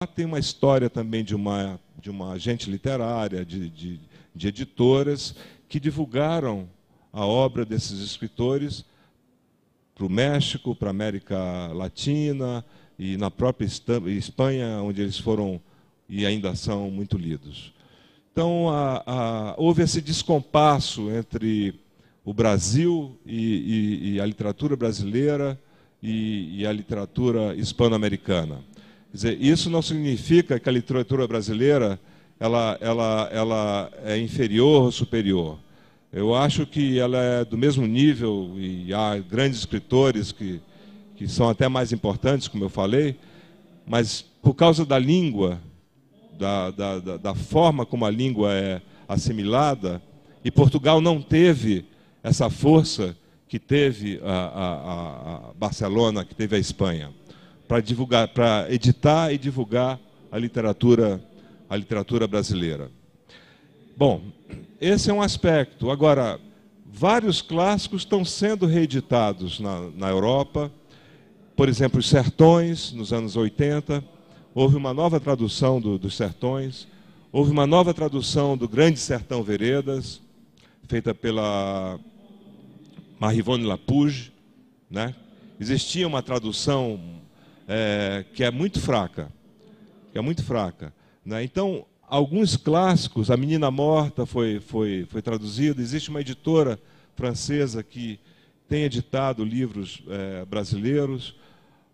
tem uma história também de uma agente literária, de editoras, que divulgaram a obra desses escritores para o México, para a América Latina e na própria Espanha, onde eles foram e ainda são muito lidos. Então, houve esse descompasso entre o Brasil e a literatura brasileira e a literatura hispano-americana. Quer dizer, isso não significa que a literatura brasileira ela é inferior ou superior. Eu acho que ela é do mesmo nível, e há grandes escritores que são até mais importantes, como eu falei, mas por causa da língua, da forma como a língua é assimilada, e Portugal não teve essa força que teve a Barcelona, que teve a Espanha, para editar e divulgar a literatura brasileira. Bom, esse é um aspecto. Agora, vários clássicos estão sendo reeditados na Europa. Por exemplo, Os Sertões, nos anos 80. Houve uma nova tradução dos Sertões. Houve uma nova tradução do Grande Sertão Veredas, feita pela Marivonne Lapouge, né? Existia uma tradução que é muito fraca. Né? Então, alguns clássicos, A Menina Morta foi traduzido. Existe uma editora francesa que tem editado livros brasileiros.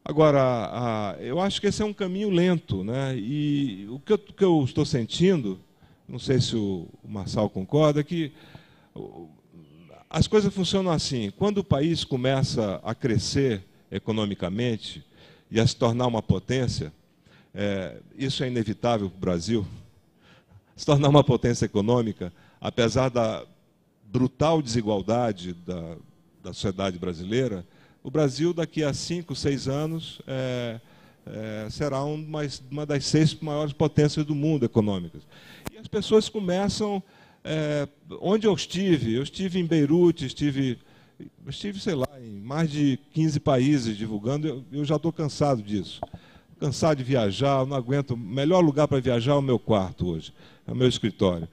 Agora, eu acho que esse é um caminho lento, né? E o que eu estou sentindo, não sei se o Marçal concorda, é que as coisas funcionam assim. Quando o país começa a crescer economicamente e a se tornar uma potência, isso é inevitável para o Brasil, se tornar uma potência econômica, apesar da brutal desigualdade da sociedade brasileira, o Brasil, daqui a 5, 6 anos, será uma das 6 maiores potências do mundo econômicas. E as pessoas começam... onde eu estive em Beirute, estive, sei lá, em mais de 15 países divulgando. Eu já estou cansado disso. Cansado de viajar, eu não aguento. O melhor lugar para viajar é o meu quarto hoje, é o meu escritório.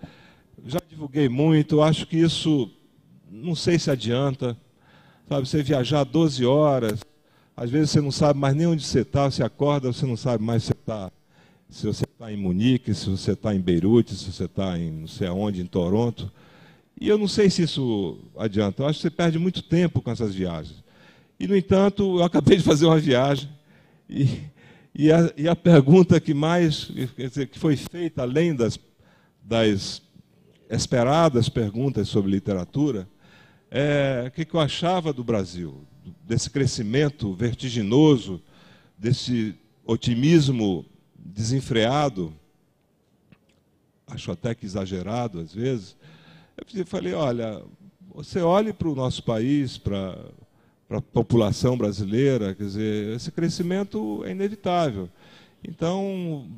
Já divulguei muito, acho que isso, não sei se adianta. Sabe, você viajar 12 horas, às vezes você não sabe mais nem onde você está, você acorda, você não sabe mais se você está em Munique, se você está em Beirute, se você está em não sei aonde, em Toronto. E eu não sei se isso adianta. Eu acho que você perde muito tempo com essas viagens. E, no entanto, eu acabei de fazer uma viagem e a pergunta que foi feita, além das esperadas perguntas sobre literatura, o que eu achava do Brasil, desse crescimento vertiginoso, desse otimismo desenfreado, acho até que exagerado às vezes. Eu falei, olha, você olhe para o nosso país, para a população brasileira, quer dizer, esse crescimento é inevitável. Então,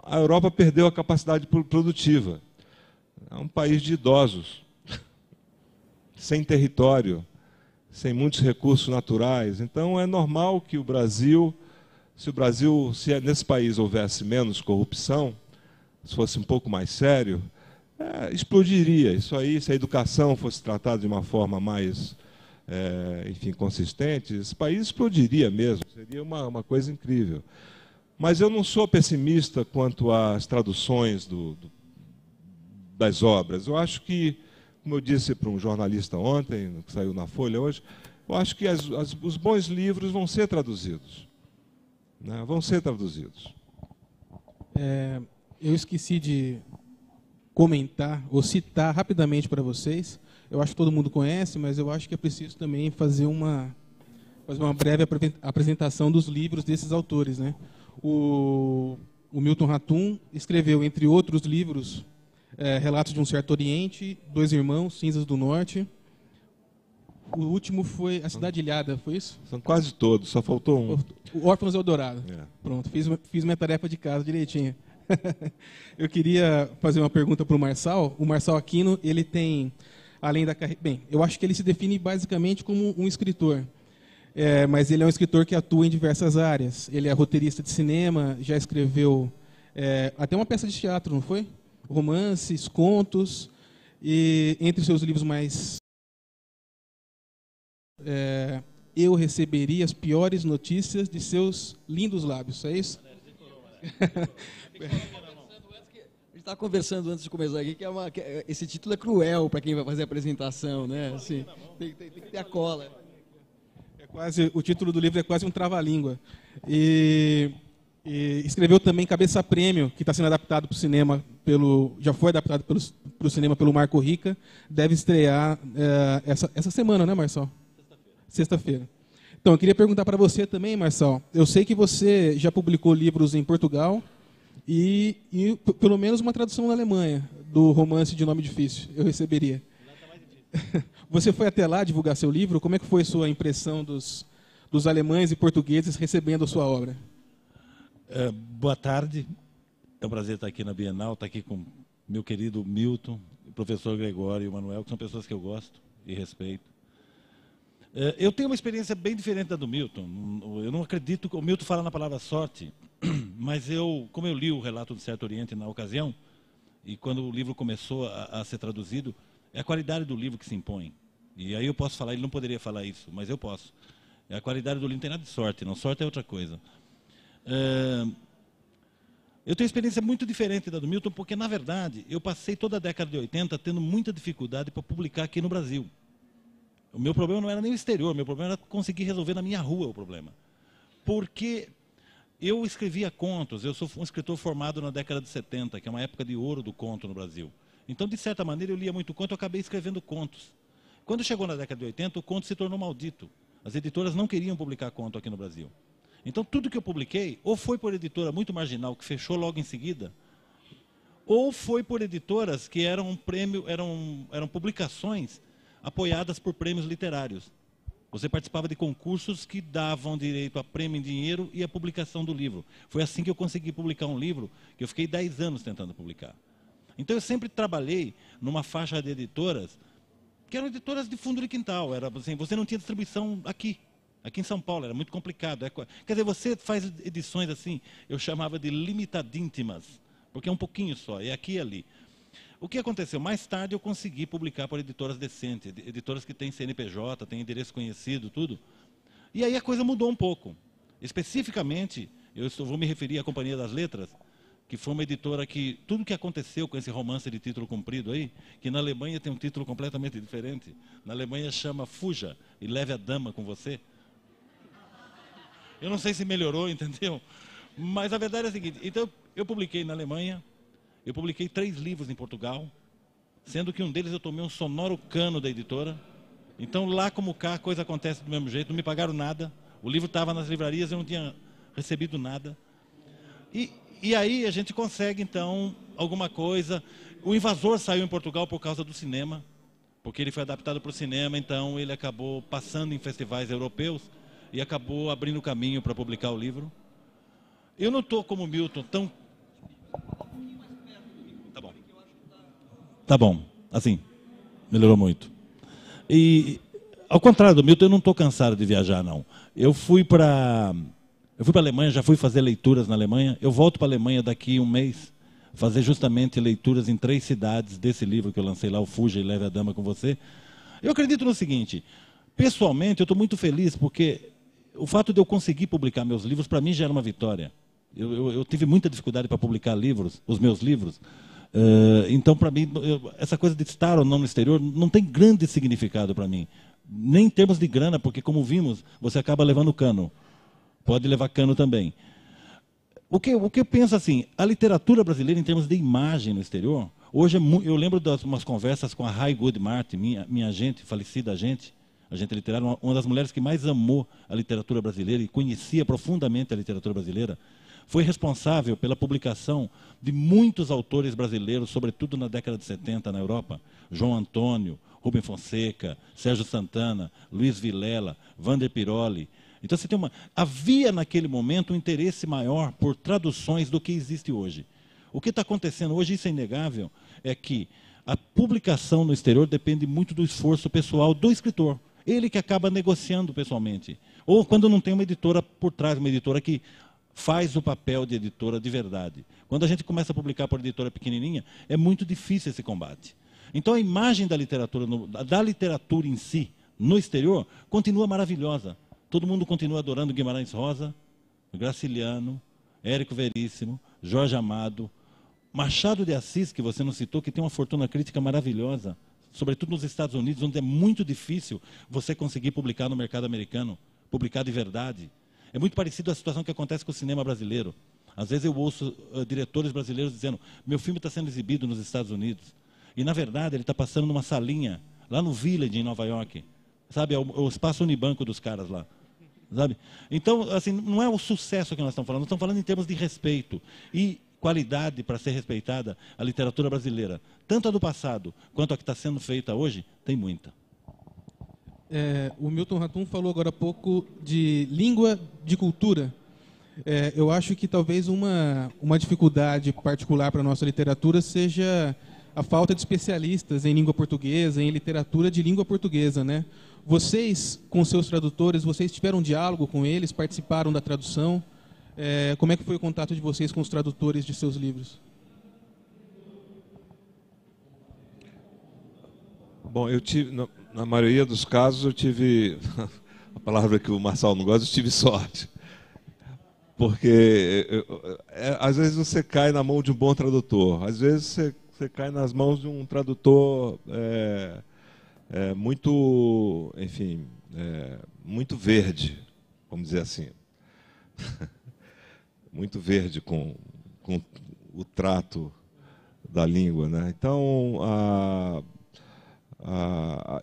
a Europa perdeu a capacidade produtiva. É um país de idosos, sem território, sem muitos recursos naturais. Então, é normal que o Brasil, se nesse país houvesse menos corrupção, se fosse um pouco mais sério, explodiria. Isso aí, se a educação fosse tratada de uma forma mais, consistente, esse país explodiria mesmo. Seria uma coisa incrível. Mas eu não sou pessimista quanto às traduções das obras. Eu acho que, como eu disse para um jornalista ontem, que saiu na Folha hoje, eu acho que os bons livros vão ser traduzidos. Né? Vão ser traduzidos. Eu esqueci de comentar ou citar rapidamente para vocês. Eu acho que todo mundo conhece, mas eu acho que é preciso também fazer uma breve apresentação dos livros desses autores, né? O Milton Ratum escreveu, entre outros livros, Relatos de um Certo Oriente, Dois Irmãos, Cinzas do Norte. O último foi A Cidade Ilhada, foi isso? São quase todos, só faltou um. O Órfãos Eldorado. Pronto, fiz minha tarefa de casa direitinho. Eu queria fazer uma pergunta para o Marçal. O Marçal Aquino, ele tem, além da carreira... Bem, eu acho que ele se define basicamente como um escritor. Mas ele é um escritor que atua em diversas áreas. Ele é roteirista de cinema, já escreveu até uma peça de teatro, não foi? Romances, contos, e entre os seus livros mais... eu receberia as piores notícias de seus lindos lábios, é isso? A gente estava conversando antes de começar aqui esse título é cruel para quem vai fazer a apresentação, né? Assim, tem que ter a cola. O título do livro é quase um trava-língua. E escreveu também Cabeça Prêmio, que está sendo adaptado para o cinema já foi adaptado para o cinema pelo Marco Rica. Deve estrear essa semana, né, Marçal? Sexta-feira. Então, eu queria perguntar para você também, Marçal. Eu sei que você já publicou livros em Portugal e pelo menos uma tradução na Alemanha do romance de Nome Difícil. Eu receberia. Você foi até lá divulgar seu livro? Como é que foi sua impressão dos alemães e portugueses recebendo a sua obra? Boa tarde. É um prazer estar aqui na Bienal, estar aqui com meu querido Milton, o professor Gregório e o Manuel, que são pessoas que eu gosto e respeito. Eu tenho uma experiência bem diferente da do Milton. Eu não acredito que o Milton fala na palavra sorte, mas como eu li o relato do Certo Oriente na ocasião, e quando o livro começou a ser traduzido, é a qualidade do livro que se impõe. E aí eu posso falar, ele não poderia falar isso, mas eu posso. A qualidade do livro não tem nada de sorte, não. Sorte é outra coisa. Eu tenho uma experiência muito diferente da do Milton, porque, na verdade, eu passei toda a década de 80 tendo muita dificuldade para publicar aqui no Brasil. O meu problema não era nem o exterior, o meu problema era conseguir resolver na minha rua o problema. Porque eu escrevia contos, eu sou um escritor formado na década de 70, que é uma época de ouro do conto no Brasil. Então, de certa maneira, eu lia muito conto, eu acabei escrevendo contos. Quando chegou na década de 80, o conto se tornou maldito. As editoras não queriam publicar conto aqui no Brasil. Então, tudo que eu publiquei, ou foi por editora muito marginal, que fechou logo em seguida, ou foi por editoras que eram publicações apoiadas por prêmios literários. Você participava de concursos que davam direito a prêmio em dinheiro e a publicação do livro. Foi assim que eu consegui publicar um livro, que eu fiquei 10 anos tentando publicar. Então, eu sempre trabalhei numa faixa de editoras, que eram editoras de fundo de quintal. Era, assim, você não tinha distribuição aqui em São Paulo, era muito complicado. Quer dizer, você faz edições assim, eu chamava de limitadíntimas, porque é um pouquinho só, é aqui e ali. O que aconteceu? Mais tarde eu consegui publicar por editoras decentes, editoras que têm CNPJ, têm endereço conhecido, tudo. E aí a coisa mudou um pouco. Especificamente, eu vou me referir à Companhia das Letras, que foi uma editora que, tudo que aconteceu com esse romance de título comprido aí, que na Alemanha tem um título completamente diferente. Na Alemanha chama Fuja e Leve a Dama com Você. Eu não sei se melhorou, entendeu? Mas a verdade é a seguinte, então eu publiquei na Alemanha, eu publiquei 3 livros em Portugal, sendo que um deles eu tomei um sonoro cano da editora. Então, lá como cá, a coisa acontece do mesmo jeito, não me pagaram nada, o livro estava nas livrarias, eu não tinha recebido nada. E aí a gente consegue, então, alguma coisa. O Invasor saiu em Portugal por causa do cinema, porque ele foi adaptado para o cinema, então ele acabou passando em festivais europeus e acabou abrindo caminho para publicar o livro. Eu não estou como Milton tão... Tá bom, assim, melhorou muito. E, ao contrário do Milton, eu não estou cansado de viajar, não. Eu fui para a Alemanha, já fui fazer leituras na Alemanha. Eu volto para a Alemanha daqui um mês, fazer justamente leituras em 3 cidades desse livro que eu lancei lá, o Fuja e Leve a Dama com Você. Eu acredito no seguinte, pessoalmente, eu estou muito feliz, porque o fato de eu conseguir publicar meus livros, para mim, já era uma vitória. Eu tive muita dificuldade para publicar os meus livros. Então, para mim, essa coisa de estar ou não no exterior não tem grande significado para mim. Nem em termos de grana, porque, como vimos, você acaba levando cano. Pode levar cano também. O que eu penso assim, a literatura brasileira, em termos de imagem no exterior, hoje eu lembro de umas conversas com a Ray Good Martin, minha agente, falecida agente literária, uma das mulheres que mais amou a literatura brasileira e conhecia profundamente a literatura brasileira. Foi responsável pela publicação de muitos autores brasileiros, sobretudo na década de 70 na Europa. João Antônio, Rubem Fonseca, Sérgio Santana, Luiz Vilela, Vander Piroli. Então, havia naquele momento um interesse maior por traduções do que existe hoje. O que está acontecendo hoje, isso é inegável, é que a publicação no exterior depende muito do esforço pessoal do escritor. Ele que acaba negociando pessoalmente. Ou quando não tem uma editora por trás, uma editora que faz o papel de editora de verdade. Quando a gente começa a publicar por editora pequenininha, é muito difícil esse combate. Então a imagem da literatura em si, no exterior, continua maravilhosa. Todo mundo continua adorando Guimarães Rosa, Graciliano, Érico Veríssimo, Jorge Amado, Machado de Assis, que você não citou, que tem uma fortuna crítica maravilhosa, sobretudo nos Estados Unidos, onde é muito difícil você conseguir publicar no mercado americano, publicar de verdade. É muito parecido à situação que acontece com o cinema brasileiro. Às vezes eu ouço diretores brasileiros dizendo: meu filme está sendo exibido nos Estados Unidos. E, na verdade, ele está passando numa salinha, lá no Village, em Nova York. Sabe, é o espaço Unibanco dos caras lá. Sabe? Então, assim, não é o sucesso que nós estamos falando em termos de respeito e qualidade para ser respeitada. A literatura brasileira, tanto a do passado quanto a que está sendo feita hoje, tem muita. O Milton Ratum falou agora há pouco de língua de cultura. Eu acho que talvez uma dificuldade particular para a nossa literatura seja a falta de especialistas em língua portuguesa, em literatura de língua portuguesa, né? Vocês, com seus tradutores, vocês tiveram diálogo com eles, participaram da tradução? Como é que foi o contato de vocês com os tradutores de seus livros? Bom, eu tive, na maioria dos casos, eu tive, a palavra que o Marçal não gosta, eu tive sorte. Porque às vezes você cai na mão de um bom tradutor, às vezes você cai nas mãos de um tradutor muito, enfim, muito verde, vamos dizer assim. Muito verde com o trato da língua, né? Então,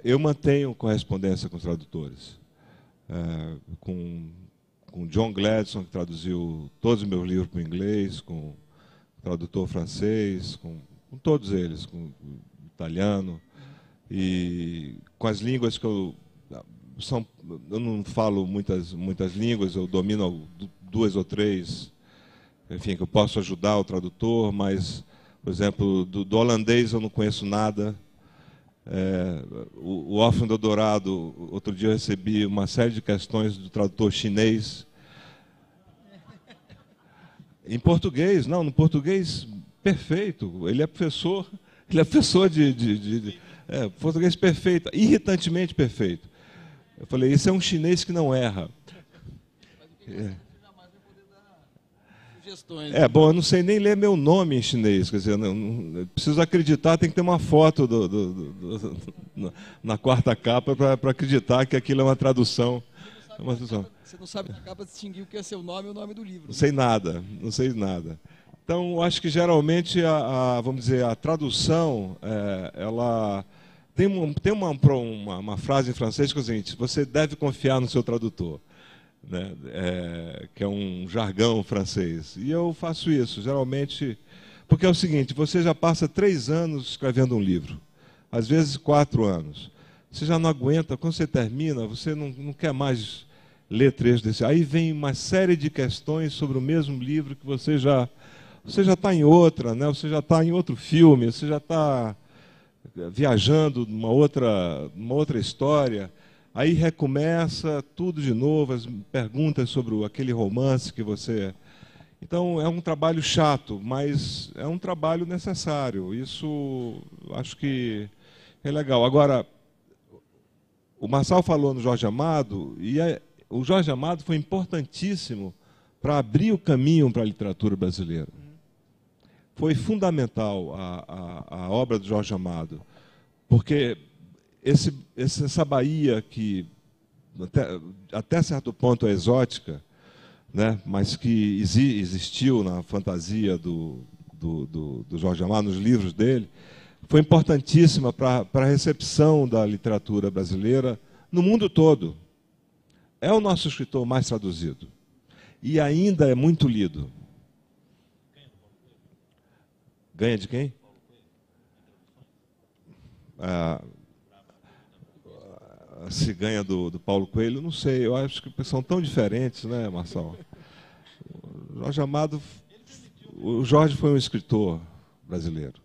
eu mantenho correspondência com os tradutores. Com John Gladson, que traduziu todos os meus livros para o inglês, com o tradutor francês, com todos eles, com o italiano, e com as línguas que eu não falo muitas línguas, eu domino 2 ou 3, enfim, que eu posso ajudar o tradutor, mas, por exemplo, do holandês eu não conheço nada. O Órfão do Dourado, outro dia eu recebi uma série de questões do tradutor chinês. Em português, não, no português perfeito. Ele é professor de português perfeito, irritantemente perfeito. Eu falei, esse é um chinês que não erra. Bom, eu não sei nem ler meu nome em chinês, quer dizer, não preciso acreditar, tem que ter uma foto na quarta capa para acreditar que aquilo é uma tradução. Você não sabe na capa distinguir o que é seu nome e o nome do livro. Não sei nada. Então, eu acho que geralmente vamos dizer, a tradução, ela tem uma frase em francês que é o seguinte: você deve confiar no seu tradutor. Né? Que é um jargão francês. E eu faço isso, geralmente, porque é o seguinte: você já passa 3 anos escrevendo um livro, às vezes 4 anos. Você já não aguenta, quando você termina, você não quer mais ler trechos desse. Aí vem uma série de questões sobre o mesmo livro que você já está em outra, né? Você já está em outro filme, você já está viajando numa outra história. Aí recomeça tudo de novo, as perguntas sobre aquele romance que você... Então, é um trabalho chato, mas é um trabalho necessário. Isso, acho que é legal. Agora, o Marçal falou no Jorge Amado, e o Jorge Amado foi importantíssimo para abrir o caminho para a literatura brasileira. Foi fundamental a obra do Jorge Amado, porque essa Bahia que até certo ponto é exótica, né, mas que existiu na fantasia do Jorge Amado, nos livros dele, foi importantíssima para a recepção da literatura brasileira no mundo todo. É o nosso escritor mais traduzido e ainda é muito lido. Ganha de quem? Se ganha do Paulo Coelho, não sei, eu acho que são tão diferentes, né, Marçal? O Jorge Amado, o Jorge foi um escritor brasileiro.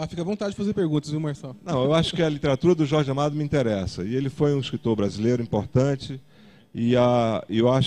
Fica à vontade de fazer perguntas, viu, Marçal? Não, eu acho que a literatura do Jorge Amado me interessa, e ele foi um escritor brasileiro importante, e eu acho